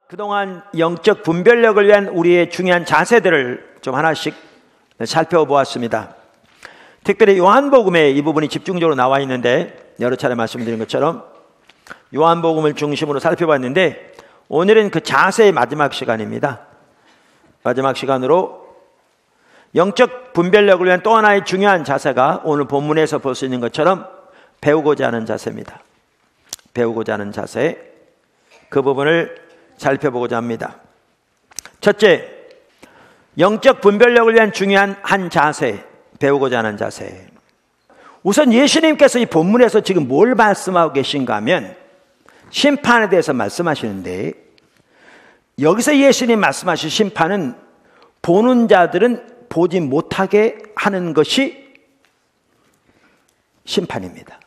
그동안 영적 분별력을 위한 우리의 중요한 자세들을 좀 하나씩 살펴보았습니다. 특별히 요한복음에 이 부분이 집중적으로 나와 있는데 여러 차례 말씀드린 것처럼 요한복음을 중심으로 살펴봤는데 오늘은 그 자세의 마지막 시간입니다. 마지막 시간으로 영적 분별력을 위한 또 하나의 중요한 자세가 오늘 본문에서 볼 수 있는 것처럼 배우고자 하는 자세입니다. 배우고자 하는 자세, 그 부분을 살펴보고자 합니다. 첫째, 영적 분별력을 위한 중요한 한 자세, 배우고자 하는 자세. 우선 예수님께서 이 본문에서 지금 뭘 말씀하고 계신가 하면 심판에 대해서 말씀하시는데, 여기서 예수님 말씀하신 심판은 보는 자들은 보지 못하게 하는 것이 심판입니다.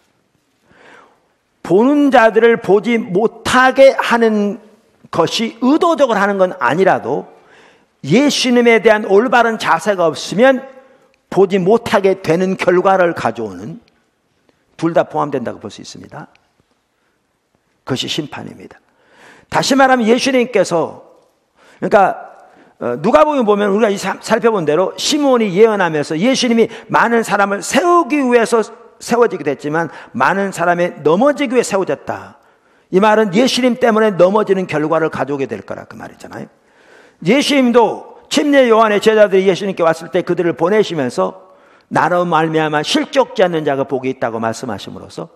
보는 자들을 보지 못하게 하는 것이 의도적으로 하는 건 아니라도 예수님에 대한 올바른 자세가 없으면 보지 못하게 되는 결과를 가져오는, 둘 다 포함된다고 볼 수 있습니다. 그것이 심판입니다. 다시 말하면 예수님께서, 그러니까 누가복음 보면 우리가 살펴본 대로 시몬이 예언하면서 예수님이 많은 사람을 세우기 위해서 세워지게 됐지만 많은 사람이 넘어지기 위해 세워졌다. 이 말은 예수님 때문에 넘어지는 결과를 가져오게 될 거라 그 말이잖아요. 예수님도 침례 요한의 제자들이 예수님께 왔을 때 그들을 보내시면서 나로 말미암아 실족지 않는 자가 복이 있다고 말씀하심으로써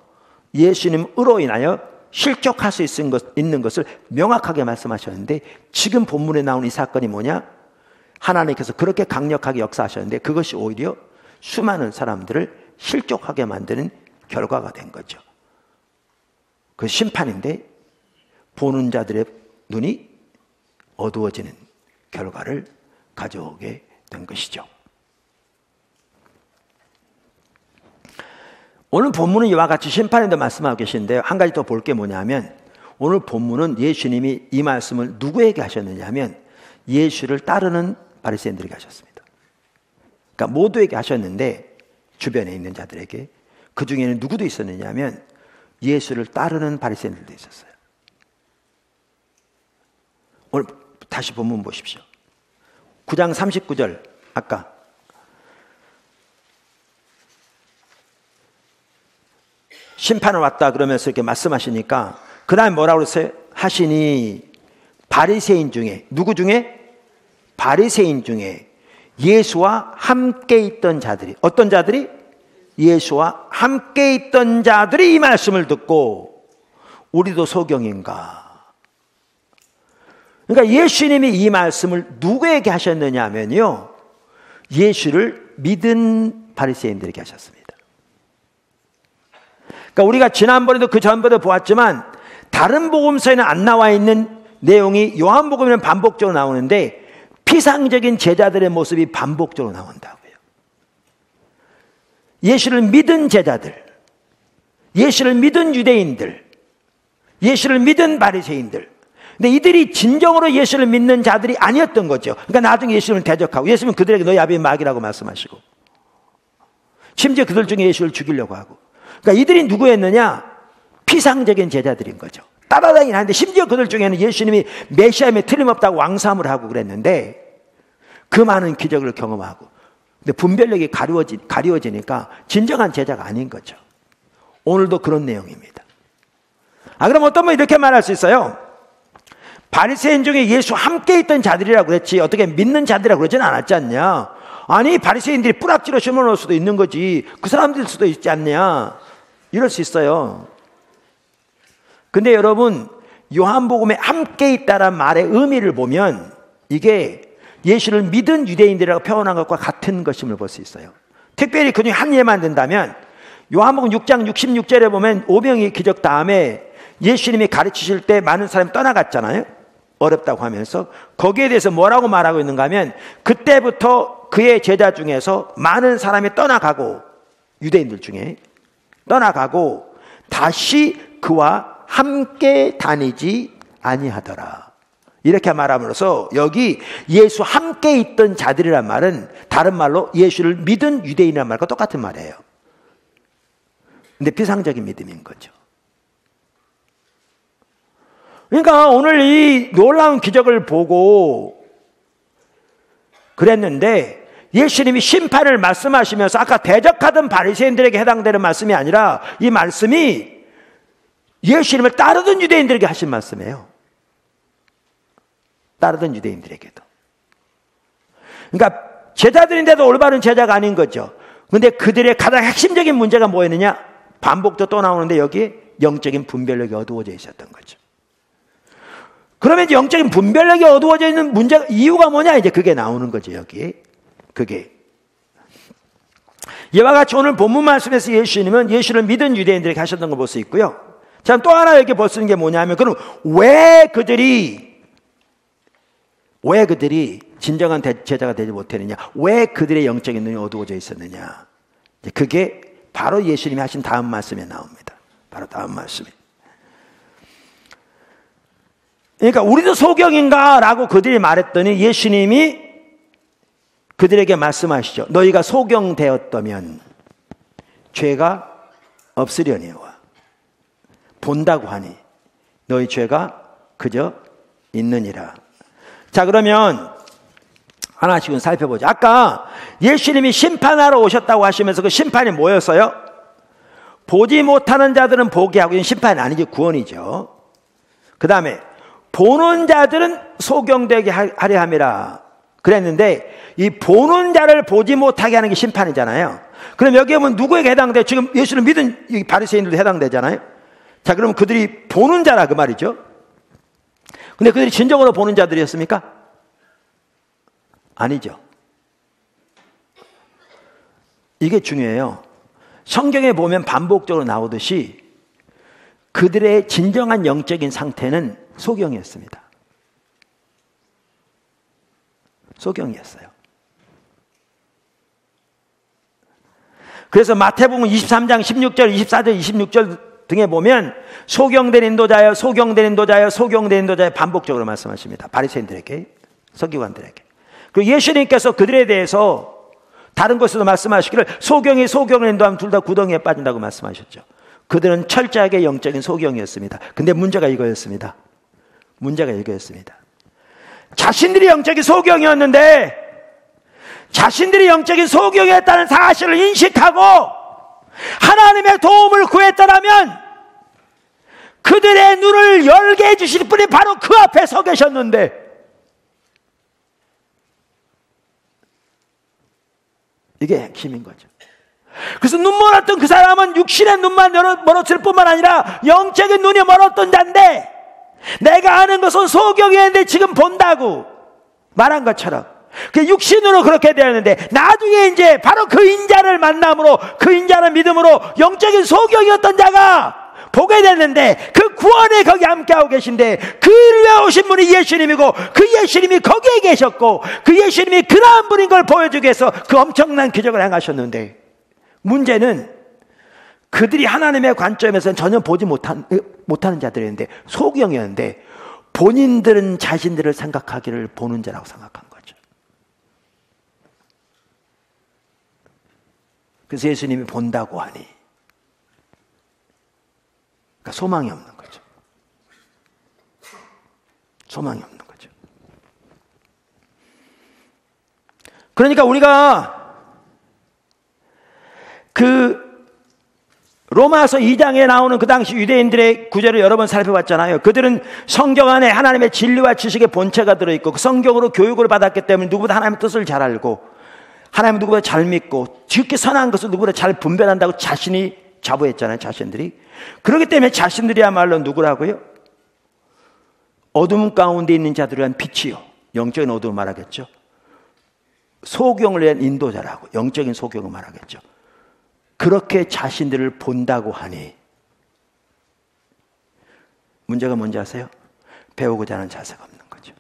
예수님으로 인하여 실족할 수 있는 것을 명확하게 말씀하셨는데, 지금 본문에 나온 이 사건이 뭐냐? 하나님께서 그렇게 강력하게 역사하셨는데 그것이 오히려 수많은 사람들을 실족하게 만드는 결과가 된 거죠. 그 심판인데 보는 자들의 눈이 어두워지는 결과를 가져오게 된 것이죠. 오늘 본문은 이와 같이 심판에 대해 말씀하고 계신데, 한 가지 더 볼 게 뭐냐면 오늘 본문은 예수님이 이 말씀을 누구에게 하셨느냐 하면 예수를 따르는 바리새인들에게 하셨습니다. 그러니까 모두에게 하셨는데 주변에 있는 자들에게, 그 중에는 누구도 있었느냐 하면 예수를 따르는 바리새인들도 있었어요. 오늘 다시 본문 보십시오. 9장 39절, 아까 심판을 왔다 그러면서 이렇게 말씀하시니까 그 다음에 뭐라고 그랬어요? 하시니 바리새인 중에, 누구 중에? 바리새인 중에 예수와 함께 있던 자들이, 어떤 자들이? 예수와 함께 있던 자들이 이 말씀을 듣고 우리도 소경인가? 그러니까 예수님이 이 말씀을 누구에게 하셨느냐 하면요, 예수를 믿은 바리새인들에게 하셨습니다. 그러니까 우리가 지난번에도 그 전번에도 보았지만 다른 복음서에는 안 나와 있는 내용이 요한복음에는 반복적으로 나오는데 피상적인 제자들의 모습이 반복적으로 나온다고요. 예수를 믿은 제자들, 예수를 믿은 유대인들, 예수를 믿은 바리새인들. 근데 이들이 진정으로 예수를 믿는 자들이 아니었던 거죠. 그러니까 나중에 예수님을 대적하고, 예수님은 그들에게 너희 아비의 마귀라고 말씀하시고, 심지어 그들 중에 예수를 죽이려고 하고. 그러니까 이들이 누구였느냐? 피상적인 제자들인 거죠. 따라다니긴 하는데 심지어 그들 중에는 예수님이 메시아임에 틀림없다고 왕삼을 하고 그랬는데 그 많은 기적을 경험하고, 근데 분별력이 가려워지니까 진정한 제자가 아닌 거죠. 오늘도 그런 내용입니다. 그럼 어떤 분이 이렇게 말할 수 있어요. 바리새인 중에 예수 함께 있던 자들이라고 그랬지 어떻게 믿는 자들이라고 그러진 않았지 않냐? 아니, 바리새인들이 뿌락지로 심어놓을 수도 있는 거지, 그 사람들 수도 있지 않냐? 이럴 수 있어요. 근데 여러분, 요한복음에 함께 있다란 말의 의미를 보면 이게 예수를 믿은 유대인들이라고 표현한 것과 같은 것임을 볼 수 있어요. 특별히 그 중에 한 예만 든다면 요한복음 6장 66절에 보면 오병이의 기적 다음에 예수님이 가르치실 때 많은 사람이 떠나갔잖아요. 어렵다고 하면서. 거기에 대해서 뭐라고 말하고 있는가 하면 그때부터 그의 제자 중에서 많은 사람이 떠나가고, 유대인들 중에 떠나가고 다시 그와 함께 다니지 아니하더라. 이렇게 말함으로써 여기 예수 함께 있던 자들이란 말은 다른 말로 예수를 믿은 유대인이란 말과 똑같은 말이에요. 근데 비상적인 믿음인 거죠. 그러니까 오늘 이 놀라운 기적을 보고 그랬는데 예수님이 심판을 말씀하시면서 아까 대적하던 바리새인들에게 해당되는 말씀이 아니라 이 말씀이 예수님을 따르던 유대인들에게 하신 말씀이에요. 따르던 유대인들에게도. 그러니까 제자들인데도 올바른 제자가 아닌 거죠. 근데 그들의 가장 핵심적인 문제가 뭐였느냐? 반복도 또 나오는데 여기에 영적인 분별력이 어두워져 있었던 거죠. 그러면 이제 영적인 분별력이 어두워져 있는 문제가, 이유가 뭐냐? 이제 그게 나오는 거죠, 여기. 그게. 이와 같이 오늘 본문 말씀에서 예수님은 예수를 믿은 유대인들에게 하셨던 걸 볼 수 있고요. 자, 또 하나 여기 볼 수 있는 게 뭐냐면, 그럼 왜 그들이 진정한 제자가 되지 못했느냐? 왜 그들의 영적인 눈이 어두워져 있었느냐? 그게 바로 예수님이 하신 다음 말씀에 나옵니다. 바로 다음 말씀에. 그러니까 우리도 소경인가? 라고 그들이 말했더니 예수님이 그들에게 말씀하시죠. 너희가 소경되었다면 죄가 없으려니와 본다고 하니 너희 죄가 그저 있느니라. 자, 그러면 하나씩은 살펴보죠. 아까 예수님이 심판하러 오셨다고 하시면서 그 심판이 뭐였어요? 보지 못하는 자들은 보게 하고, 이건 심판이 아니지, 구원이죠. 그 다음에 보는 자들은 소경되게 하려 함이라 그랬는데, 이 보는 자를 보지 못하게 하는 게 심판이잖아요. 그럼 여기 보면 누구에게 해당돼요? 지금 예수를 믿은 이 바리새인들도 해당되잖아요. 자, 그러면 그들이 보는 자라 그 말이죠. 근데 그들이 진정으로 보는 자들이었습니까? 아니죠. 이게 중요해요. 성경에 보면 반복적으로 나오듯이 그들의 진정한 영적인 상태는 소경이었습니다. 소경이었어요. 그래서 마태복음 23장 16절, 24절, 26절 등에 보면 소경된 인도자여, 소경된 인도자여, 소경된 인도자여 반복적으로 말씀하십니다. 바리새인들에게, 서기관들에게. 그리고 예수님께서 그들에 대해서 다른 곳에서도 말씀하시기를 소경이 소경을 인도하면 둘 다 구덩이에 빠진다고 말씀하셨죠. 그들은 철저하게 영적인 소경이었습니다. 근데 문제가 이거였습니다. 문제가 이거였습니다. 자신들이 영적인 소경이었는데, 자신들이 영적인 소경이었다는 사실을 인식하고 하나님의 도움을 구했더라면 그들의 눈을 열게 해주실 분이 바로 그 앞에 서 계셨는데, 이게 핵심인 거죠. 그래서 눈 멀었던 그 사람은 육신의 눈만 멀었을 뿐만 아니라 영적인 눈이 멀었던 자인데, 내가 아는 것은 소경이었는데 지금 본다고 말한 것처럼 그 육신으로 그렇게 되었는데, 나중에 이제 바로 그 인자를 만남으로, 그 인자를 믿음으로 영적인 소경이었던 자가 보게 됐는데, 그 구원에 거기 함께하고 계신데, 그 일을 위해 오신 분이 예수님이고, 그 예수님이 거기에 계셨고, 그 예수님이 그러한 분인 걸 보여주기 위해서 그 엄청난 기적을 행하셨는데, 문제는 그들이 하나님의 관점에서는 전혀 보지 못하는 자들이었는데, 소경이었는데, 본인들은 자신들을 생각하기를 보는 자라고 생각한 거죠. 그래서 예수님이 본다고 하니, 그러니까 소망이 없는 거죠. 소망이 없는 거죠. 그러니까 우리가 그 로마서 2장에 나오는 그 당시 유대인들의 구절을 여러 번 살펴봤잖아요. 그들은 성경 안에 하나님의 진리와 지식의 본체가 들어있고, 그 성경으로 교육을 받았기 때문에 누구보다 하나님의 뜻을 잘 알고, 하나님을 누구보다 잘 믿고, 지극히 선한 것을 누구보다 잘 분별한다고 자신이 자부했잖아요, 자신들이. 그렇기 때문에 자신들이야말로 누구라고요? 어둠 가운데 있는 자들을 위한 빛이요, 영적인 어둠을 말하겠죠. 소경을 위한 인도자라고, 영적인 소경을 말하겠죠. 그렇게 자신들을 본다고 하니, 문제가 뭔지 아세요? 배우고자 하는 자세가 없는 거죠.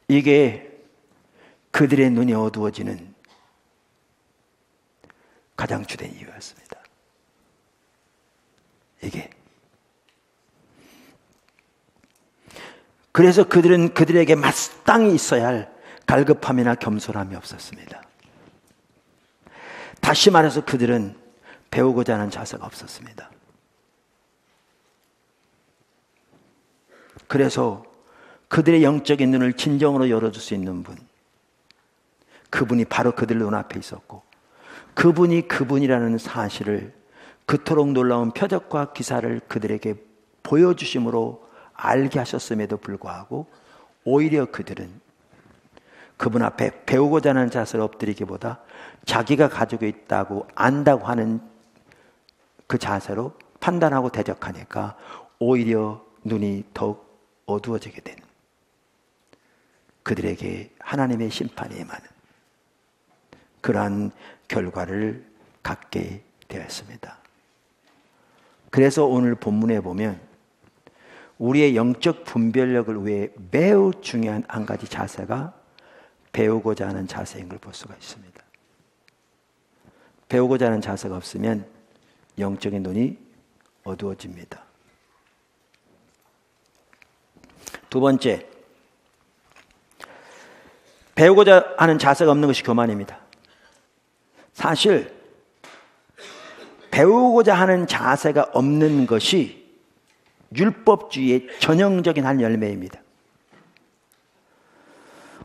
이게 그들의 눈이 어두워지는 가장 주된 이유였습니다. 이게. 그래서 그들은 그들에게 마땅히 있어야 할 갈급함이나 겸손함이 없었습니다. 다시 말해서 그들은 배우고자 하는 자세가 없었습니다. 그래서 그들의 영적인 눈을 진정으로 열어줄 수 있는 분, 그분이 바로 그들 눈앞에 있었고, 그분이 그분이라는 사실을 그토록 놀라운 표적과 기사를 그들에게 보여주심으로 알게 하셨음에도 불구하고 오히려 그들은 그분 앞에 배우고자 하는 자세를 엎드리기보다 자기가 가지고 있다고 안다고 하는 그 자세로 판단하고 대적하니까 오히려 눈이 더욱 어두워지게 되는, 그들에게 하나님의 심판이 임하는 그러한 결과를 갖게 되었습니다. 그래서 오늘 본문에 보면 우리의 영적 분별력을 위해 매우 중요한 한 가지 자세가 배우고자 하는 자세인 걸 볼 수가 있습니다. 배우고자 하는 자세가 없으면 영적인 눈이 어두워집니다. 두 번째, 배우고자 하는 자세가 없는 것이 교만입니다. 사실 배우고자 하는 자세가 없는 것이 율법주의의 전형적인 한 열매입니다.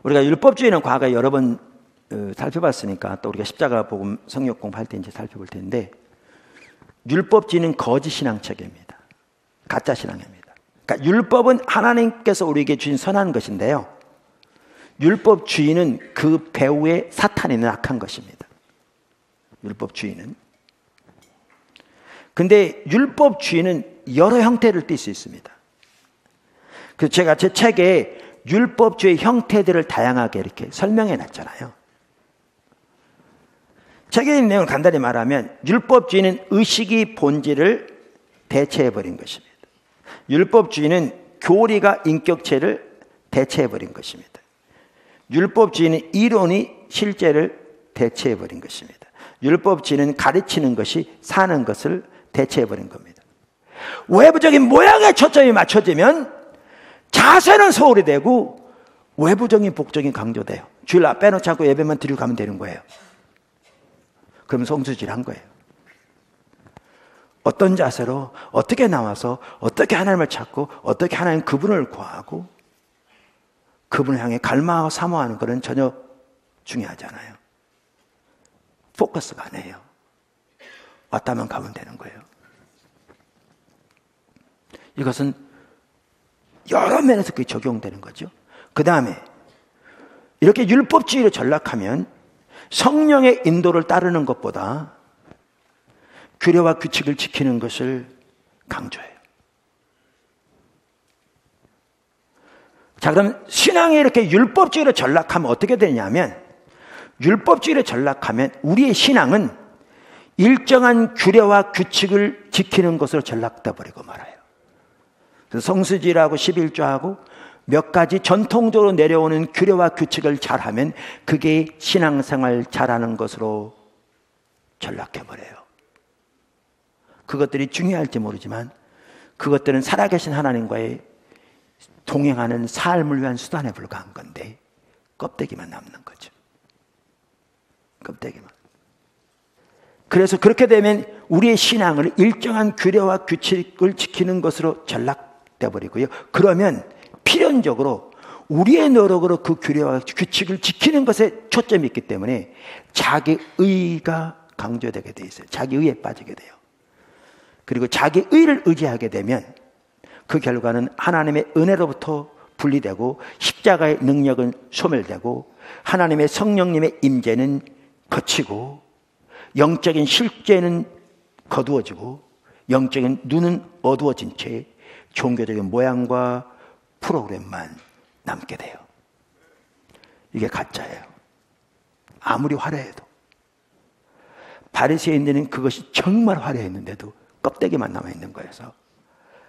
우리가 율법주의는 과거에 여러 번 살펴봤으니까 또 우리가 십자가 복음 성역 공부할 때 이제 살펴볼 텐데, 율법주의는 거짓 신앙책입니다. 가짜 신앙입니다. 그러니까 율법은 하나님께서 우리에게 주신 선한 것인데요, 율법주의는 그 배후에 사탄이 있는 악한 것입니다. 율법주의는. 근데 율법주의는 여러 형태를 띌 수 있습니다. 그래서 제가 제 책에 율법주의 형태들을 다양하게 이렇게 설명해 놨잖아요. 책에 있는 내용을 간단히 말하면 율법주의는 의식이 본질을 대체해버린 것입니다. 율법주의는 교리가 인격체를 대체해버린 것입니다. 율법주의는 이론이 실제를 대체해버린 것입니다. 율법주의는 가르치는 것이 사는 것을 대체해버린 겁니다. 외부적인 모양에 초점이 맞춰지면 자세는 소홀히 되고 외부적인 복적인 강조돼요. 주일 빼놓지 않고 예배만 드리고 가면 되는 거예요. 그럼 성수질한 거예요. 어떤 자세로 어떻게 나와서 어떻게 하나님을 찾고 어떻게 하나님 그분을 구하고 그분을 향해 갈망하고 사모하는 것은 전혀 중요하지 않아요. 포커스가 아니에요. 왔다만 가면 되는 거예요. 이것은 여러 면에서 그게 적용되는 거죠. 그 다음에 이렇게 율법주의로 전락하면 성령의 인도를 따르는 것보다 규례와 규칙을 지키는 것을 강조해요. 자, 그럼 신앙이 이렇게 율법주의로 전락하면 어떻게 되냐면, 율법주의로 전락하면 우리의 신앙은 일정한 규례와 규칙을 지키는 것으로 전락돼 버리고 말아요. 그래서 성수지라고 11조하고 몇 가지 전통적으로 내려오는 규례와 규칙을 잘하면 그게 신앙생활 잘하는 것으로 전락해버려요. 그것들이 중요할지 모르지만 그것들은 살아계신 하나님과의 동행하는 삶을 위한 수단에 불과한 건데 껍데기만 남는 거죠. 껍데기만. 그래서 그렇게 되면 우리의 신앙을 일정한 규례와 규칙을 지키는 것으로 전락돼 버리고요. 그러면 필연적으로 우리의 노력으로 그 규례와 규칙을 지키는 것에 초점이 있기 때문에 자기의가 강조되게 돼 있어요. 자기의에 빠지게 돼요. 그리고 자기의를 의지하게 되면 그 결과는 하나님의 은혜로부터 분리되고 십자가의 능력은 소멸되고 하나님의 성령님의 임재는 거치고 영적인 실제는 거두어지고 영적인 눈은 어두워진 채 종교적인 모양과 프로그램만 남게 돼요. 이게 가짜예요. 아무리 화려해도. 바리새인들은 그것이 정말 화려했는데도 껍데기만 남아있는 거여서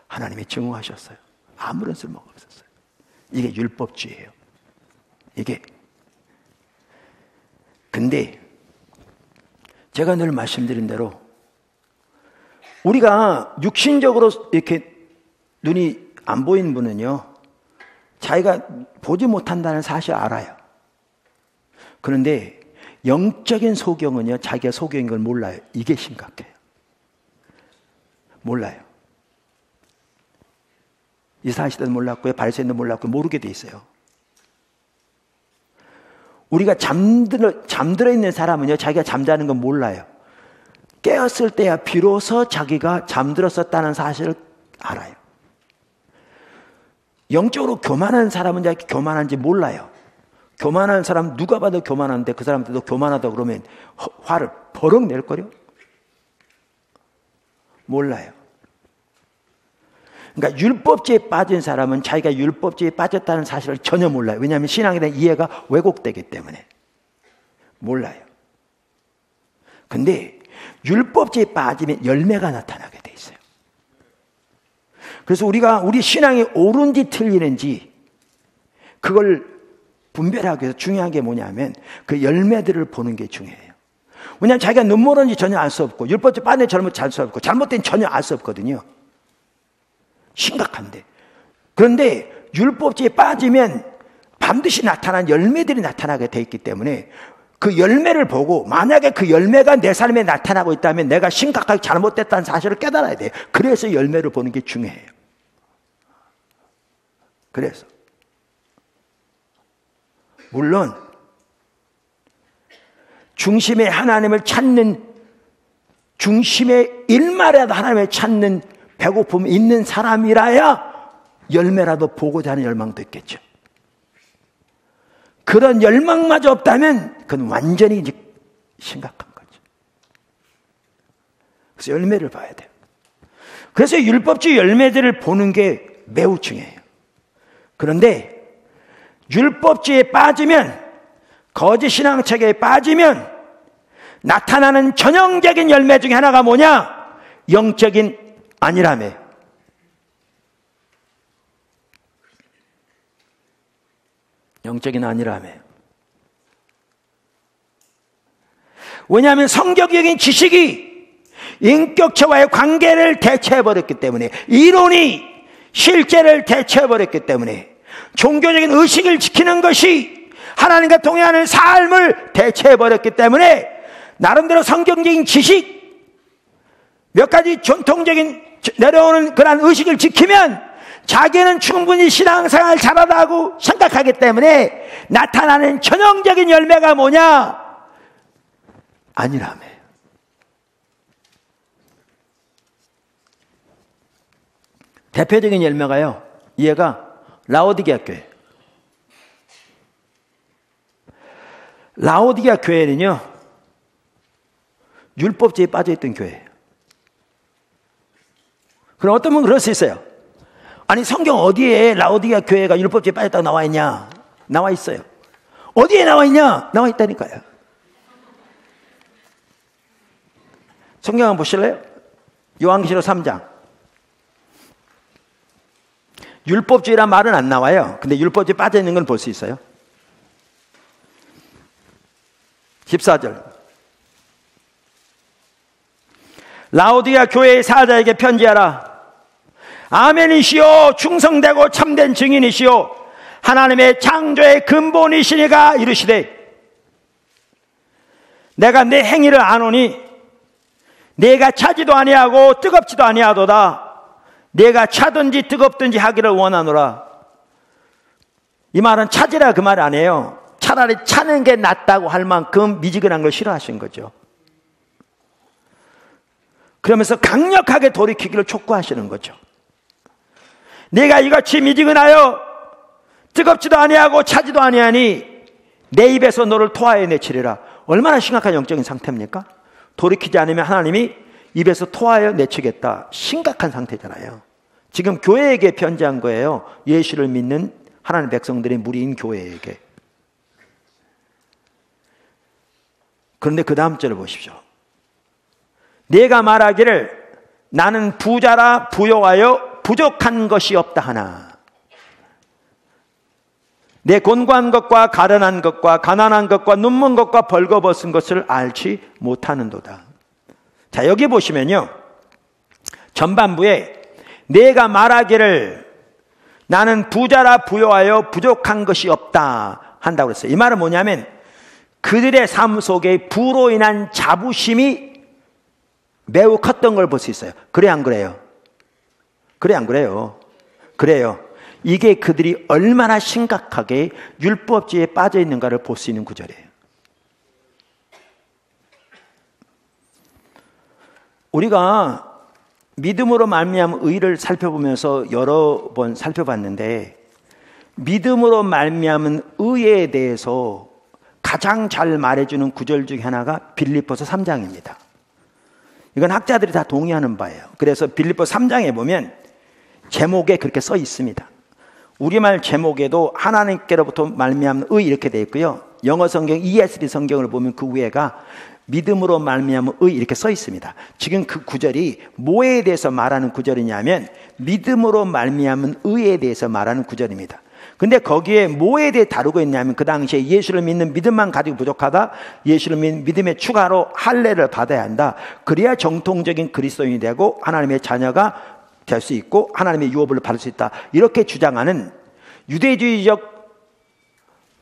하나님이 증오하셨어요. 아무런 쓸모가 없었어요. 이게 율법주의예요. 이게. 근데 제가 늘 말씀드린 대로 우리가 육신적으로 이렇게 눈이 안 보이는 분은요, 자기가 보지 못한다는 사실을 알아요. 그런데 영적인 소경은요, 자기가 소경인 걸 몰라요. 이게 심각해요. 몰라요. 이스라엘 몰랐고요, 바리새인도 몰랐고요, 모르게 돼 있어요. 우리가 잠들어 있는 사람은요, 자기가 잠자는 건 몰라요. 깨었을 때야 비로소 자기가 잠들었었다는 사실을 알아요. 영적으로 교만한 사람은 자기 교만한지 몰라요. 교만한 사람 누가 봐도 교만한데 그 사람들도 교만하다 그러면 화를 버럭 낼 거요? 몰라요. 그러니까 율법주의에 빠진 사람은 자기가 율법주의에 빠졌다는 사실을 전혀 몰라요. 왜냐하면 신앙에 대한 이해가 왜곡되기 때문에 몰라요. 근데 율법주의에 빠지면 열매가 나타나게 돼 있어요. 그래서 우리 신앙이 옳은지 틀리는지 그걸 분별하기 위해서 중요한 게 뭐냐면 그 열매들을 보는 게 중요해요. 왜냐하면 자기가 눈물은지 전혀 알 수 없고 율법주의 빠진 잘못 잘 수 없고 잘못된 전혀 알 수 없거든요. 심각한데. 그런데 율법주의에 빠지면 반드시 나타난 열매들이 나타나게 돼 있기 때문에 그 열매를 보고 만약에 그 열매가 내 삶에 나타나고 있다면 내가 심각하게 잘못됐다는 사실을 깨달아야 돼요. 그래서 열매를 보는 게 중요해요. 그래서 물론 중심의 하나님을 찾는 중심의 일말이라도 하나님을 찾는 배고픔이 있는 사람이라야 열매라도 보고자 하는 열망도 있겠죠. 그런 열망마저 없다면 그건 완전히 이제 심각한 거죠. 그래서 열매를 봐야 돼요. 그래서 율법주의 열매들을 보는 게 매우 중요해요. 그런데 율법주의에 빠지면 거짓 신앙체계에 빠지면 나타나는 전형적인 열매 중에 하나가 뭐냐? 영적인 안일함이에요. 영적인 안일함이에요. 왜냐하면 성경적인 지식이 인격체와의 관계를 대체해버렸기 때문에 이론이 실제를 대체해버렸기 때문에 종교적인 의식을 지키는 것이 하나님과 동행하는 삶을 대체해버렸기 때문에 나름대로 성경적인 지식 몇 가지 전통적인 내려오는 그런 의식을 지키면 자기는 충분히 신앙생활 잘하다고 생각하기 때문에 나타나는 전형적인 열매가 뭐냐? 안일함이에요. 대표적인 열매가요, 얘가 라오디게아 교회. 라오디게아 교회는요, 율법주의에 빠져있던 교회예요. 그럼 어떤 분은 그럴 수 있어요. 아니 성경 어디에 라오디게아 교회가 율법주의에 빠졌다고 나와 있냐? 나와 있어요. 어디에 나와 있냐? 나와 있다니까요. 성경 한번 보실래요? 요한계시록 3장. 율법주의란 말은 안 나와요. 근데 율법주의에 빠져있는 건 볼 수 있어요. 14절. 라오디게아 교회의 사자에게 편지하라. 아멘이시오, 충성되고 참된 증인이시오, 하나님의 창조의 근본이시니가 이르시되 내가 내 행위를 아노니 내가 차지도 아니하고 뜨겁지도 아니하도다. 내가 차든지 뜨겁든지 하기를 원하노라. 이 말은 차지라 그 말 아니에요. 차라리 차는 게 낫다고 할 만큼 미지근한 걸 싫어하신 거죠. 그러면서 강력하게 돌이키기를 촉구하시는 거죠. 내가 이같이 미지근하여 뜨겁지도 아니하고 차지도 아니하니 내 입에서 너를 토하여 내치리라. 얼마나 심각한 영적인 상태입니까? 돌이키지 않으면 하나님이 입에서 토하여 내치겠다. 심각한 상태잖아요. 지금 교회에게 편지한 거예요. 예수를 믿는 하나님의 백성들의 무리인 교회에게. 그런데 그 다음 절을 보십시오. 내가 말하기를 나는 부자라 부요하여 부족한 것이 없다 하나 내 곤고한 것과 가련한 것과 가난한 것과 눈먼 것과 벌거벗은 것을 알지 못하는도다. 자, 여기 보시면요, 전반부에 내가 말하기를 나는 부자라 부요하여 부족한 것이 없다 한다고 그랬어요. 이 말은 뭐냐면 그들의 삶 속에 부로 인한 자부심이 매우 컸던 걸 볼 수 있어요. 그래 안 그래요? 그래 안 그래요? 그래요. 이게 그들이 얼마나 심각하게 율법주의에 빠져 있는가를 볼 수 있는 구절이에요. 우리가 믿음으로 말미암은 의를 살펴보면서 여러 번 살펴봤는데, 믿음으로 말미암은 의에 대해서 가장 잘 말해주는 구절 중에 하나가 빌립보서 3장입니다. 이건 학자들이 다 동의하는 바예요. 그래서 빌립보서 3장에 보면 제목에 그렇게 써 있습니다. 우리말 제목에도 하나님께로부터 말미암은 의 이렇게 되어 있고요. 영어 성경 ESV 성경을 보면 그 위에가 믿음으로 말미암은 의 이렇게 써 있습니다. 지금 그 구절이 뭐에 대해서 말하는 구절이냐면 믿음으로 말미암은 의에 대해서 말하는 구절입니다. 근데 거기에 뭐에 대해 다루고 있냐면 그 당시에 예수를 믿는 믿음만 가지고 부족하다. 예수를 믿는 믿음의 추가로 할례를 받아야 한다. 그래야 정통적인 그리스도인이 되고 하나님의 자녀가 될 수 있고 하나님의 유업을 받을 수 있다. 이렇게 주장하는 유대주의적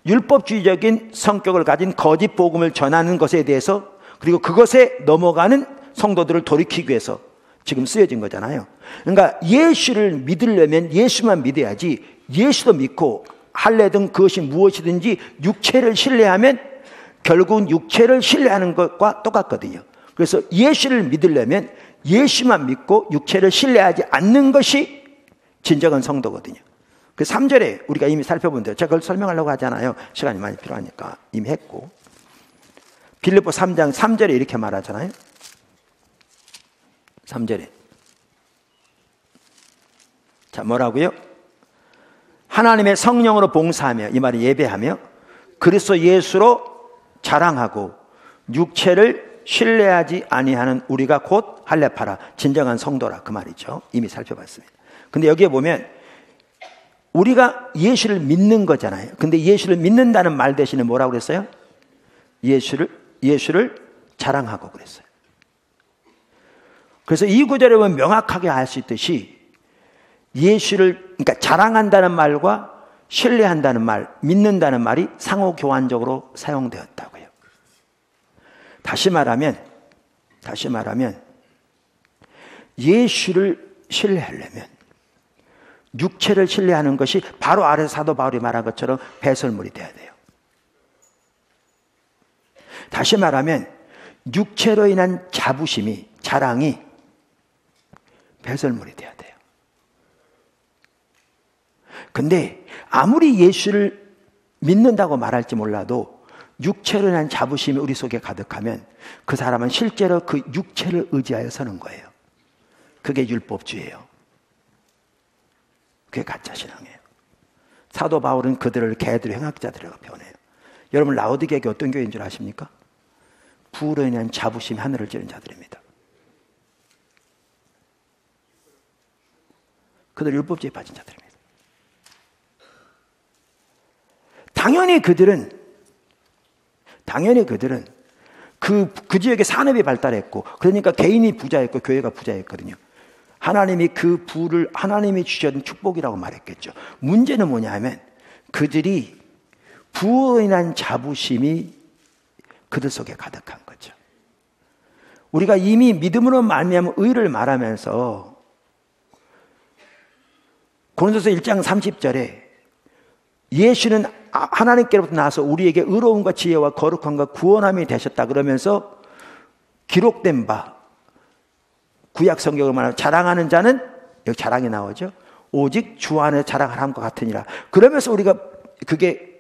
율법주의적인 성격을 가진 거짓 복음을 전하는 것에 대해서, 그리고 그것에 넘어가는 성도들을 돌이키기 위해서 지금 쓰여진 거잖아요. 그러니까 예수를 믿으려면 예수만 믿어야지, 예수도 믿고 할례 등 그것이 무엇이든지 육체를 신뢰하면 결국은 육체를 신뢰하는 것과 똑같거든요. 그래서 예수를 믿으려면 예수만 믿고 육체를 신뢰하지 않는 것이 진정한 성도거든요. 그 3절에 우리가 이미 살펴본대요. 제가 그걸 설명하려고 하잖아요. 시간이 많이 필요하니까 이미 했고. 빌립보 3장 3절에 이렇게 말하잖아요. 3절에. 자, 뭐라고요? 하나님의 성령으로 봉사하며, 이 말이 예배하며 그리스도 예수로 자랑하고 육체를 신뢰하지 아니하는 우리가 곧 할례파라, 진정한 성도라, 그 말이죠. 이미 살펴봤습니다. 근데 여기에 보면 우리가 예수를 믿는 거잖아요. 근데 예수를 믿는다는 말 대신에 뭐라고 그랬어요? 예수를 자랑하고 그랬어요. 그래서 이 구절에 보면 명확하게 알 수 있듯이 예수를, 그러니까 자랑한다는 말과 신뢰한다는 말, 믿는다는 말이 상호 교환적으로 사용되었다고요. 다시 말하면 예수를 신뢰하려면 육체를 신뢰하는 것이 바로 아래 사도 바울이 말한 것처럼 배설물이 돼야 돼요. 다시 말하면 육체로 인한 자부심이, 자랑이 배설물이 돼야 돼요. 근데 아무리 예수를 믿는다고 말할지 몰라도 육체로 인한 자부심이 우리 속에 가득하면 그 사람은 실제로 그 육체를 의지하여 서는 거예요. 그게 율법주의예요. 그게 가짜 신앙이에요. 사도 바울은 그들을 개들의 행악자들이라고 표현해요. 여러분, 라오디게가 어떤 교회인 줄 아십니까? 부로 인한 자부심이 하늘을 찌른 자들입니다. 그들 율법주의에 빠진 자들입니다. 당연히 그들은 그 지역에 산업이 발달했고, 그러니까 개인이 부자였고 교회가 부자였거든요. 하나님이 그 부를 하나님이 주신 축복이라고 말했겠죠. 문제는 뭐냐 하면 그들이 부로 인한 자부심이 그들 속에 가득한 거죠. 우리가 이미 믿음으로 말미암은 의를 말하면서 고린도서 1장 30절에 예수는 하나님께로부터 나와서 우리에게 의로움과 지혜와 거룩함과 구원함이 되셨다 그러면서 기록된 바, 구약 성경을 말하면 자랑하는 자는, 여기 자랑이 나오죠. 오직 주 안에 자랑하는 것 같으니라. 그러면서 우리가 그게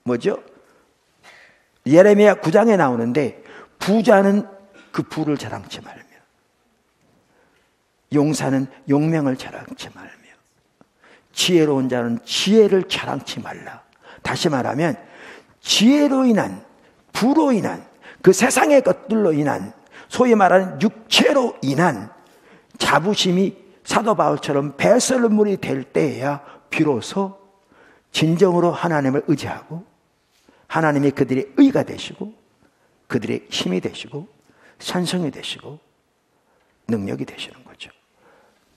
뭐죠? 예레미야 9장에 나오는데 부자는 그 부를 자랑치 말며 용사는 용명을 자랑치 말며 지혜로운 자는 지혜를 자랑치 말라. 다시 말하면 지혜로 인한, 부로 인한, 그 세상의 것들로 인한, 소위 말하는 육체로 인한 자부심이 사도 바울처럼 배설물이 될 때에야 비로소 진정으로 하나님을 의지하고 하나님이 그들의 의가 되시고 그들의 힘이 되시고 산성이 되시고 능력이 되시는 거죠.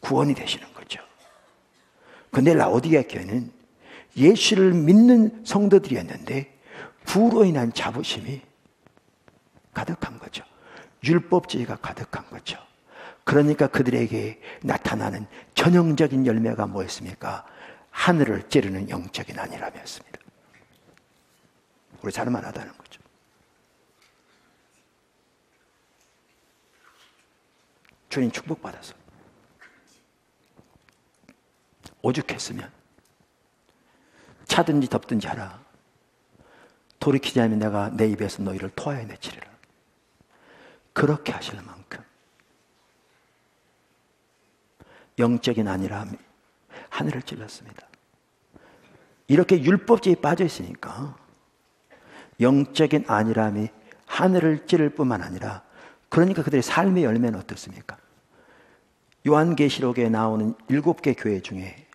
구원이 되시는 거죠. 그런데 라오디게아 교회는 예수를 믿는 성도들이었는데 부로 인한 자부심이 가득한 거죠. 율법주의가 가득한 거죠. 그러니까 그들에게 나타나는 전형적인 열매가 뭐였습니까? 하늘을 찌르는 영적인 안일함이었습니다. 우리 살만하다는 거죠. 주님 축복받아서 오죽했으면 차든지 덥든지 하라. 돌이키지 않으면 내가 내 입에서 너희를 토하여 내치리라. 그렇게 하실 만큼 영적인 안일함이 하늘을 찔렀습니다. 이렇게 율법주의에 빠져 있으니까 영적인 안일함이 하늘을 찌를 뿐만 아니라, 그러니까 그들의 삶의 열매는 어떻습니까? 요한계시록에 나오는 7개 교회 중에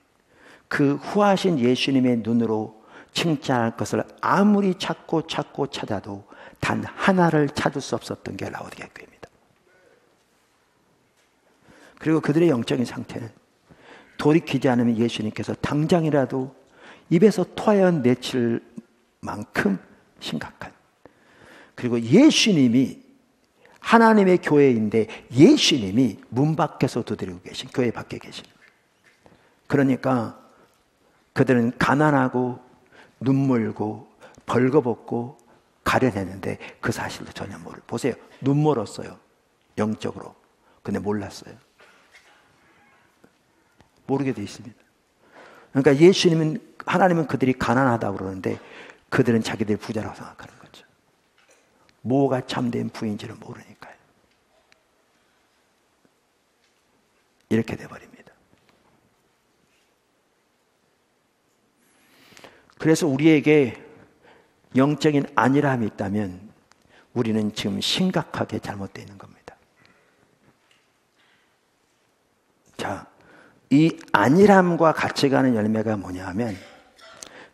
그 후하신 예수님의 눈으로 칭찬할 것을 아무리 찾고 찾아도 단 하나를 찾을 수 없었던 게 라오디게아 교회입니다. 그리고 그들의 영적인 상태는 돌이키지 않으면 예수님께서 당장이라도 입에서 토하여 내칠 만큼 심각한, 그리고 예수님이 하나님의 교회인데 예수님이 문 밖에서 두드리고 계신, 교회 밖에 계신, 그러니까 그들은 가난하고 눈물고 벌거벗고 가려내는데 그 사실도 전혀 모르고, 보세요, 눈 멀었어요 영적으로. 근데 몰랐어요. 모르게 돼 있습니다. 그러니까 예수님은, 하나님은 그들이 가난하다고 그러는데 그들은 자기들 부자라고 생각하는 거죠. 뭐가 참된 부인지를 모르니까요. 이렇게 돼버립니다. 그래서 우리에게 영적인 안일함이 있다면 우리는 지금 심각하게 잘못되어 있는 겁니다. 자, 이 안일함과 같이 가는 열매가 뭐냐 하면,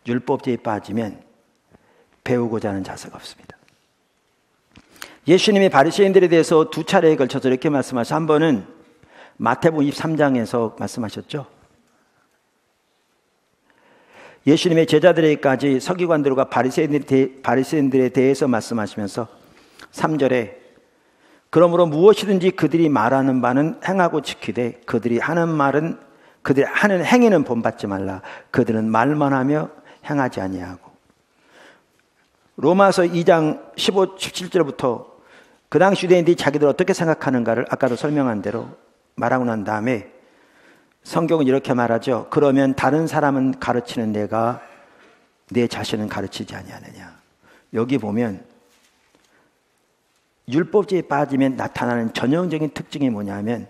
율법주의에 빠지면 배우고자 하는 자세가 없습니다. 예수님이 바리새인들에 대해서 두 차례에 걸쳐서 이렇게 말씀하셔서, 한 번은 마태복음 23장에서 말씀하셨죠. 예수님의 제자들에게까지 서기관들과 바리새인들에 대해서 말씀하시면서 3절에 그러므로 무엇이든지 그들이 말하는 바는 행하고 지키되 그들이 하는 행위는 본받지 말라. 그들은 말만 하며 행하지 아니하고. 로마서 2장 15, 17절부터 그 당시 유대인들이 자기들 어떻게 생각하는가를 아까도 설명한 대로 말하고 난 다음에 성경은 이렇게 말하죠. 그러면 다른 사람은 가르치는 내가 내 자신은 가르치지 아니하느냐. 여기 보면 율법주의에 빠지면 나타나는 전형적인 특징이 뭐냐면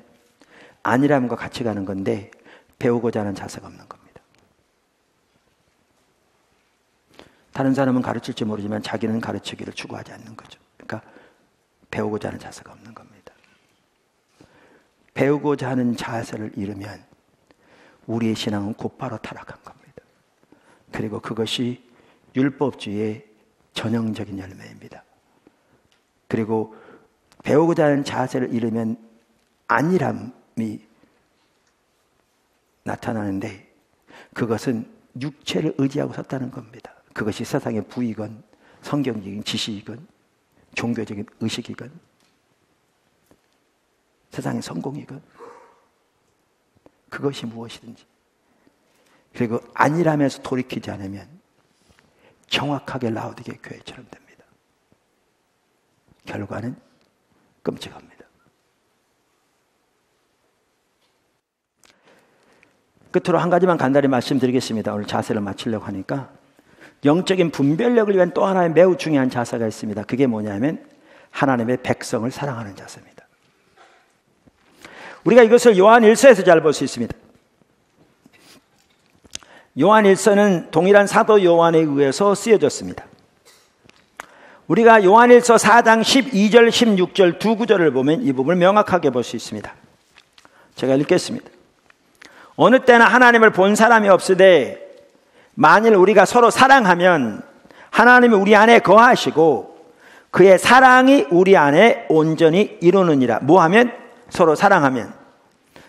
안일함과 같이 가는 건데 배우고자 하는 자세가 없는 겁니다. 다른 사람은 가르칠지 모르지만 자기는 가르치기를 추구하지 않는 거죠. 그러니까 배우고자 하는 자세가 없는 겁니다. 배우고자 하는 자세를 잃으면 우리의 신앙은 곧바로 타락한 겁니다. 그리고 그것이 율법주의의 전형적인 열매입니다. 그리고 배우고자 하는 자세를 잃으면 안일함이 나타나는데 그것은 육체를 의지하고 섰다는 겁니다. 그것이 세상의 부이건 성경적인 지식이건 종교적인 의식이건 세상의 성공이건 그것이 무엇이든지. 그리고 안일함에서 돌이키지 않으면 정확하게 라오디게아 교회처럼 됩니다. 결과는 끔찍합니다. 끝으로 한 가지만 간단히 말씀드리겠습니다. 오늘 자세를 마치려고 하니까 영적인 분별력을 위한 또 하나의 매우 중요한 자세가 있습니다. 그게 뭐냐면 하나님의 백성을 사랑하는 자세입니다. 우리가 이것을 요한 1서에서 잘 볼 수 있습니다. 요한 1서는 동일한 사도 요한에 의해서 쓰여졌습니다. 우리가 요한 1서 4장 12절 16절 두 구절을 보면 이 부분을 명확하게 볼 수 있습니다. 제가 읽겠습니다. 어느 때나 하나님을 본 사람이 없으되 만일 우리가 서로 사랑하면 하나님이 우리 안에 거하시고 그의 사랑이 우리 안에 온전히 이루느니라. 뭐하면? 서로 사랑하면.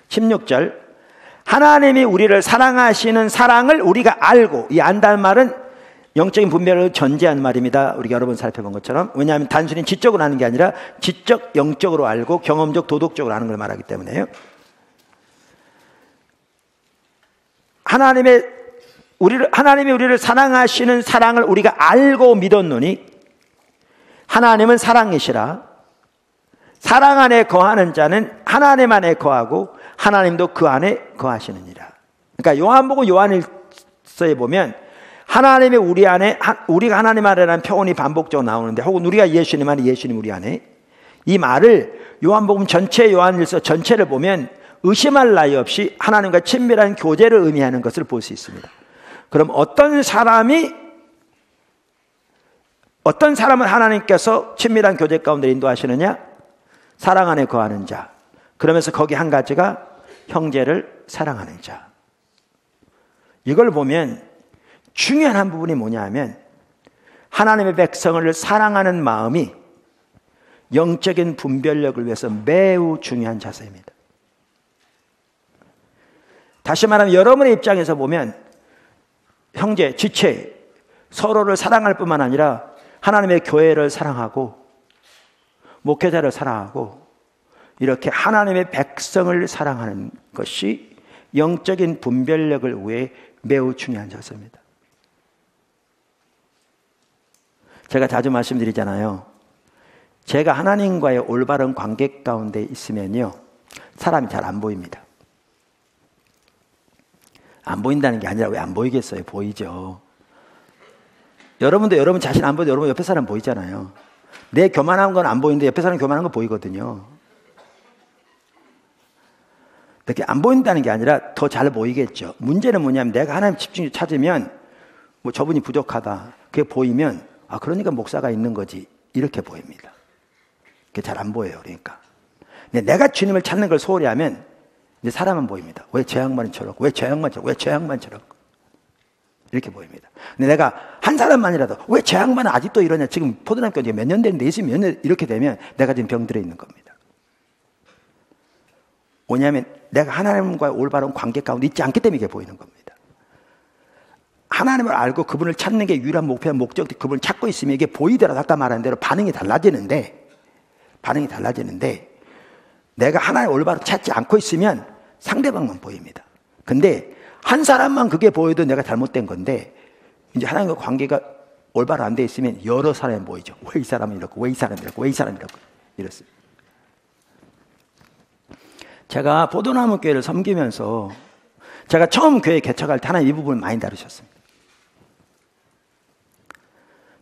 16절 하나님이 우리를 사랑하시는 사랑을 우리가 알고, 이 안다는 말은 영적인 분별을 전제한 말입니다. 우리가 여러 번 살펴본 것처럼. 왜냐하면 단순히 지적으로 하는 게 아니라 지적, 영적으로 알고 경험적, 도덕적으로 하는 걸 말하기 때문에요. 하나님이 우리를 사랑하시는 사랑을 우리가 알고 믿었노니 하나님은 사랑이시라. 사랑 안에 거하는 자는 하나님 안에 거하고 하나님도 그 안에 거하시느니라. 그러니까 요한복음 요한일서에 보면 하나님이 우리 안에, 우리가 하나님 안에라는 표현이 반복적으로 나오는데, 혹은 우리가 예수님 안에, 예수님 우리 안에, 이 말을 요한복음 전체, 요한일서 전체를 보면 의심할 나위 없이 하나님과 친밀한 교제를 의미하는 것을 볼 수 있습니다. 그럼 어떤 사람은 하나님께서 친밀한 교제 가운데 인도하시느냐? 사랑 안에 거하는 자. 그러면서 거기 한 가지가 형제를 사랑하는 자. 이걸 보면 중요한 한 부분이 뭐냐 하면 하나님의 백성을 사랑하는 마음이 영적인 분별력을 위해서 매우 중요한 자세입니다. 다시 말하면 여러분의 입장에서 보면 형제, 지체, 서로를 사랑할 뿐만 아니라 하나님의 교회를 사랑하고 목회자를 사랑하고 이렇게 하나님의 백성을 사랑하는 것이 영적인 분별력을 위해 매우 중요한 자세입니다. 제가 자주 말씀드리잖아요. 제가 하나님과의 올바른 관계 가운데 있으면요, 사람이 잘 안 보입니다. 안 보인다는 게 아니라 왜 안 보이겠어요? 보이죠. 여러분도 여러분 자신 안 보여도 여러분 옆에 사람 보이잖아요. 내 교만한 건 안 보이는데 옆에 사람 교만한 거 보이거든요. 이렇게 안 보인다는 게 아니라 더 잘 보이겠죠. 문제는 뭐냐면 내가 하나님 집중력 찾으면 뭐 저분이 부족하다. 그게 보이면 아, 그러니까 목사가 있는 거지. 이렇게 보입니다. 그게 잘 안 보여요. 그러니까. 근데 내가 주님을 찾는 걸 소홀히 하면 이제 사람은 보입니다. 왜 저 양반은 저렇고, 왜 저 양반은 저렇고, 왜 저 양반은 저렇고. 이렇게 보입니다. 근데 내가 한 사람만이라도 왜 저 양반은 아직도 이러냐. 지금 포도나무 몇 년 됐는데 예수님 몇 년 이렇게 되면 내가 지금 병들어 있는 겁니다. 뭐냐면 내가 하나님과의 올바른 관계 가운데 있지 않기 때문에 이게 보이는 겁니다. 하나님을 알고 그분을 찾는 게 유일한 목표와 목적이 그분을 찾고 있으면 이게 보이더라도 아까 말한 대로 반응이 달라지는데 내가 하나님을 올바로 찾지 않고 있으면 상대방만 보입니다. 근데 한 사람만 그게 보여도 내가 잘못된 건데 이제 하나님과 관계가 올바로 안 돼 있으면 여러 사람이 보이죠. 왜 이 사람은 이렇고 왜 이 사람은 이렇고 왜 이 사람은 이렇고 이렇습니다. 제가 포도나무 교회를 섬기면서 제가 처음 교회 개척할 때 하나님 이 부분을 많이 다루셨습니다.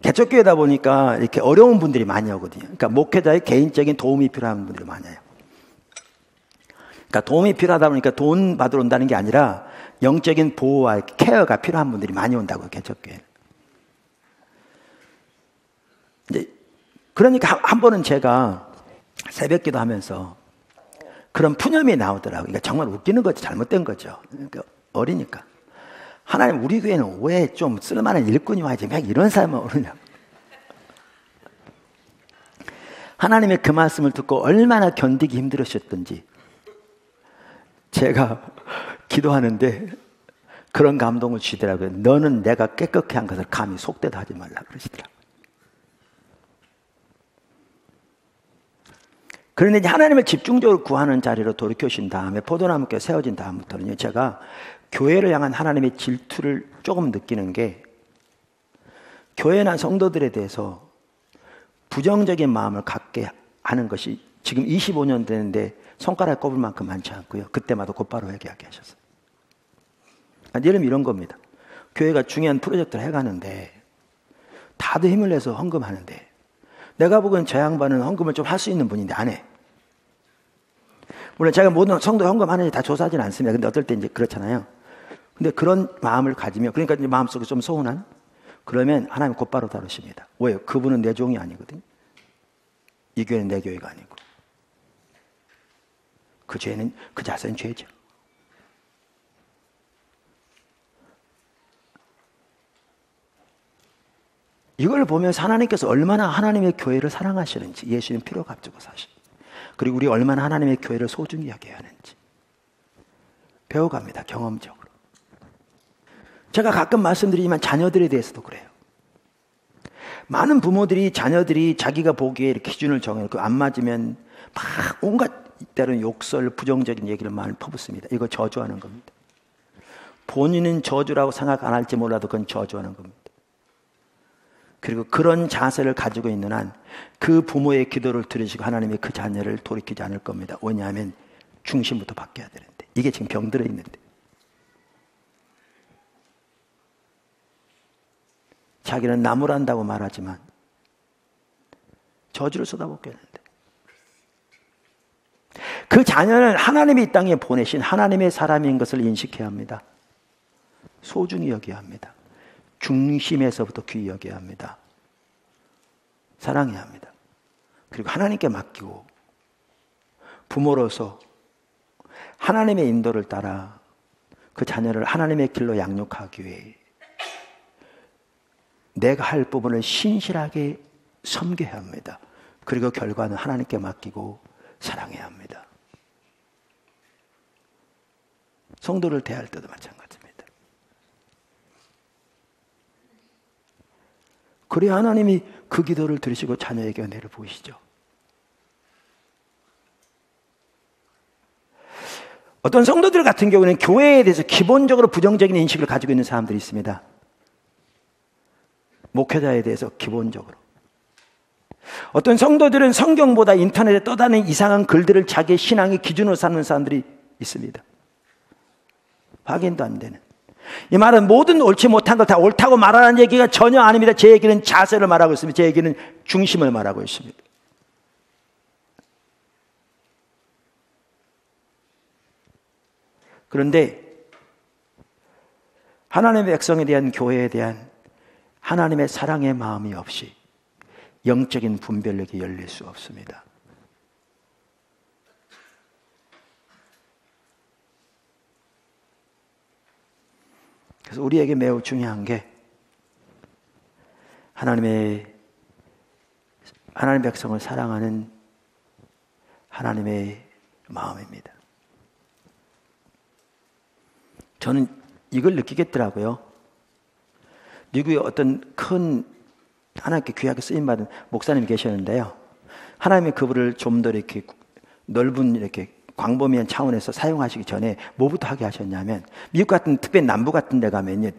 개척교회다 보니까 이렇게 어려운 분들이 많이 오거든요. 그러니까 목회자의 개인적인 도움이 필요한 분들이 많아요. 그러니까 도움이 필요하다 보니까 돈 받으러 온다는 게 아니라 영적인 보호와 케어가 필요한 분들이 많이 온다고요, 개척교회는. 이제 그러니까 한 번은 제가 새벽 기도 하면서 그런 푸념이 나오더라고요. 그러니까 정말 웃기는 거지, 잘못된 거죠. 그러니까 어리니까. 하나님, 우리 교회는 왜 좀 쓸만한 일꾼이 와야지 막 이런 사람은 오느냐고. 하나님의 그 말씀을 듣고 얼마나 견디기 힘들으셨던지 제가 기도하는데 그런 감동을 주시더라고요. 너는 내가 깨끗게 한 것을 감히 속되다 하지 말라 그러시더라고요. 그런데 이제 하나님을 집중적으로 구하는 자리로 돌이켜신 다음에 포도나무께 세워진 다음부터는요, 제가 교회를 향한 하나님의 질투를 조금 느끼는 게 교회나 성도들에 대해서 부정적인 마음을 갖게 하는 것이 지금 25년 되는데 손가락 꼽을 만큼 많지 않고요. 그때마다 곧바로 회개하게 하셨어요. 예를 들면 이런 겁니다. 교회가 중요한 프로젝트를 해가는데 다들 힘을 내서 헌금하는데 내가 보기엔 저 양반은 헌금을 좀 할 수 있는 분인데 안 해. 물론 제가 모든 성도 헌금하는지 다 조사하지는 않습니다. 근데 어떨 때 이제 그렇잖아요. 근데 그런 마음을 가지면, 그러니까 이제 마음속에 좀 서운한, 그러면 하나님 곧바로 다루십니다. 왜요? 그분은 내 종이 아니거든요. 이 교회는 내 교회가 아니고. 그 죄는, 그 자세는 죄죠. 이걸 보면서 하나님께서 얼마나 하나님의 교회를 사랑하시는지, 예수님 피로 값주고 사시고, 그리고 우리 얼마나 하나님의 교회를 소중히 하게 하는지 배워갑니다. 경험적으로. 제가 가끔 말씀드리지만 자녀들에 대해서도 그래요. 많은 부모들이 자녀들이 자기가 보기에 이렇게 기준을 정해놓고 안 맞으면 막 온갖 때로는 욕설, 부정적인 얘기를 많이 퍼붓습니다. 이거 저주하는 겁니다. 본인은 저주라고 생각 안 할지 몰라도 그건 저주하는 겁니다. 그리고 그런 자세를 가지고 있는 한 그 부모의 기도를 들으시고 하나님이 그 자녀를 돌이키지 않을 겁니다. 왜냐하면 중심부터 바뀌어야 되는데, 이게 지금 병들어 있는데. 자기는 나무란다고 말하지만 저주를 쏟아붓게 하는데, 그 자녀는 하나님이 이 땅에 보내신 하나님의 사람인 것을 인식해야 합니다. 소중히 여겨야 합니다. 중심에서부터 귀히 여겨야 합니다. 사랑해야 합니다. 그리고 하나님께 맡기고, 부모로서 하나님의 인도를 따라 그 자녀를 하나님의 길로 양육하기 위해 내가 할 부분을 신실하게 섬겨야 합니다. 그리고 결과는 하나님께 맡기고 사랑해야 합니다. 성도를 대할 때도 마찬가지입니다. 그래야 하나님이 그 기도를 들으시고 자녀에게 은혜를 보이시죠. 어떤 성도들 같은 경우는 교회에 대해서 기본적으로 부정적인 인식을 가지고 있는 사람들이 있습니다. 목회자에 대해서 기본적으로. 어떤 성도들은 성경보다 인터넷에 떠다니는 이상한 글들을 자기의 신앙의 기준으로 삼는 사람들이 있습니다. 확인도 안 되는. 이 말은 모든 옳지 못한 걸 다 옳다고 말하는 얘기가 전혀 아닙니다. 제 얘기는 자세를 말하고 있습니다. 제 얘기는 중심을 말하고 있습니다. 그런데 하나님의 백성에 대한, 교회에 대한 하나님의 사랑의 마음이 없이 영적인 분별력이 열릴 수 없습니다. 그래서 우리에게 매우 중요한 게 하나님의 백성을 사랑하는 하나님의 마음입니다. 저는 이걸 느끼겠더라고요. 미국에 어떤 큰 하나님께 귀하게 쓰임받은 목사님이 계셨는데요. 하나님이 그분을 좀 더 이렇게 넓은 이렇게 광범위한 차원에서 사용하시기 전에 뭐부터 하게 하셨냐면, 미국 같은, 특별히 남부 같은 데 가면요,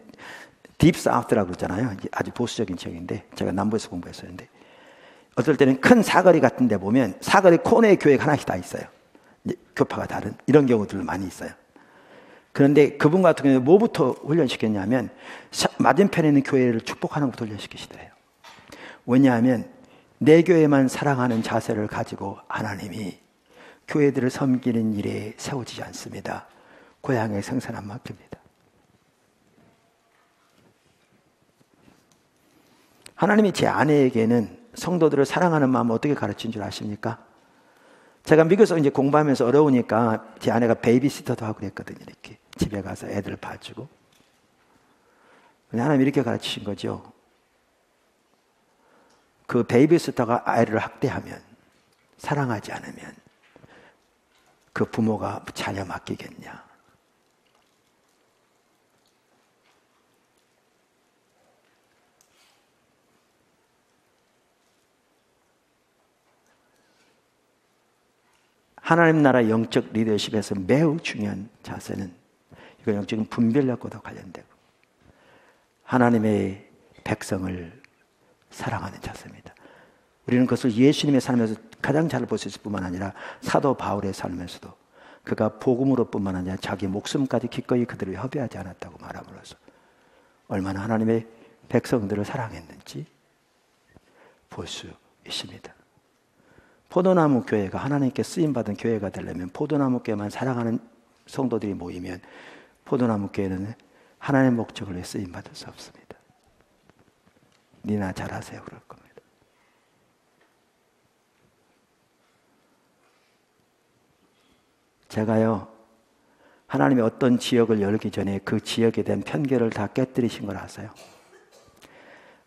딥 사우스라고 그러잖아요. 아주 보수적인 지역인데, 제가 남부에서 공부했었는데, 어떨 때는 큰 사거리 같은 데 보면 사거리 코너에 교회가 하나씩 다 있어요. 이제 교파가 다른 이런 경우들 많이 있어요. 그런데 그분 같은 경우는 뭐부터 훈련시켰냐면, 맞은편에 있는 교회를 축복하는 것부터 훈련시키시더래요. 왜냐하면 내 교회만 사랑하는 자세를 가지고 하나님이 교회들을 섬기는 일에 세워지지 않습니다. 고향에 생산한 맡깁니다. 하나님이 제 아내에게는 성도들을 사랑하는 마음을 어떻게 가르친 줄 아십니까? 제가 미국에서 이제 공부하면서 어려우니까 제 아내가 베이비시터도 하고 그랬거든요. 이렇게 집에 가서 애들 봐주고. 하나님 이렇게 가르치신 거죠. 그 베이비시터가 아이를 학대하면, 사랑하지 않으면 그 부모가 자녀 맡기겠냐? 하나님 나라 영적 리더십에서 매우 중요한 자세는, 이건 영적인 분별력과도 관련되고 하나님의 백성을 사랑하는 자세입니다. 우리는 그것을 예수님의 삶에서 가장 잘 볼 수 있을 뿐만 아니라 사도 바울의 삶에서도 그가 복음으로 뿐만 아니라 자기 목숨까지 기꺼이 그들을 협의하지 않았다고 말함으로써 얼마나 하나님의 백성들을 사랑했는지 볼 수 있습니다. 포도나무 교회가 하나님께 쓰임받은 교회가 되려면 포도나무 교회만 사랑하는 성도들이 모이면 포도나무 교회는 하나님의 목적을 위해 쓰임받을 수 없습니다. 니나 잘하세요 그럴 겁니다. 제가요, 하나님이 어떤 지역을 열기 전에 그 지역에 대한 편견을 다 깨뜨리신 걸 아세요?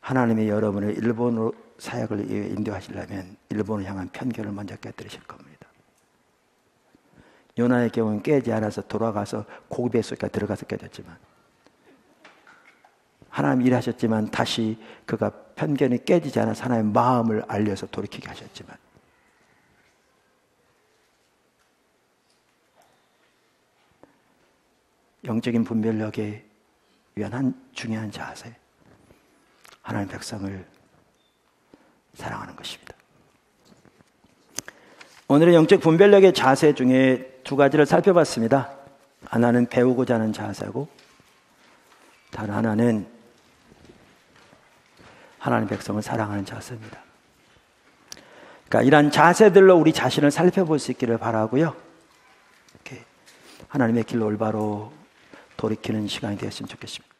하나님이 여러분을 일본으로 사역을 인도하시려면 일본을 향한 편견을 먼저 깨뜨리실 겁니다. 요나의 경우는 깨지 않아서 돌아가서 고기 뱃속에 들어가서 깨졌지만, 하나님 일하셨지만 다시 그가 편견이 깨지지 않아서 하나님의 마음을 알려서 돌이키게 하셨지만 영적인 분별력에 위한 한 중요한 자세, 하나님 백성을 사랑하는 것입니다. 오늘의 영적 분별력의 자세 중에 두 가지를 살펴봤습니다. 하나는 배우고자 하는 자세고 다른 하나는 하나님 백성을 사랑하는 자세입니다. 그러니까 이러한 자세들로 우리 자신을 살펴볼 수 있기를 바라고요. 이렇게 하나님의 길로 올바로 돌이키는 시간이 되었으면 좋겠습니다.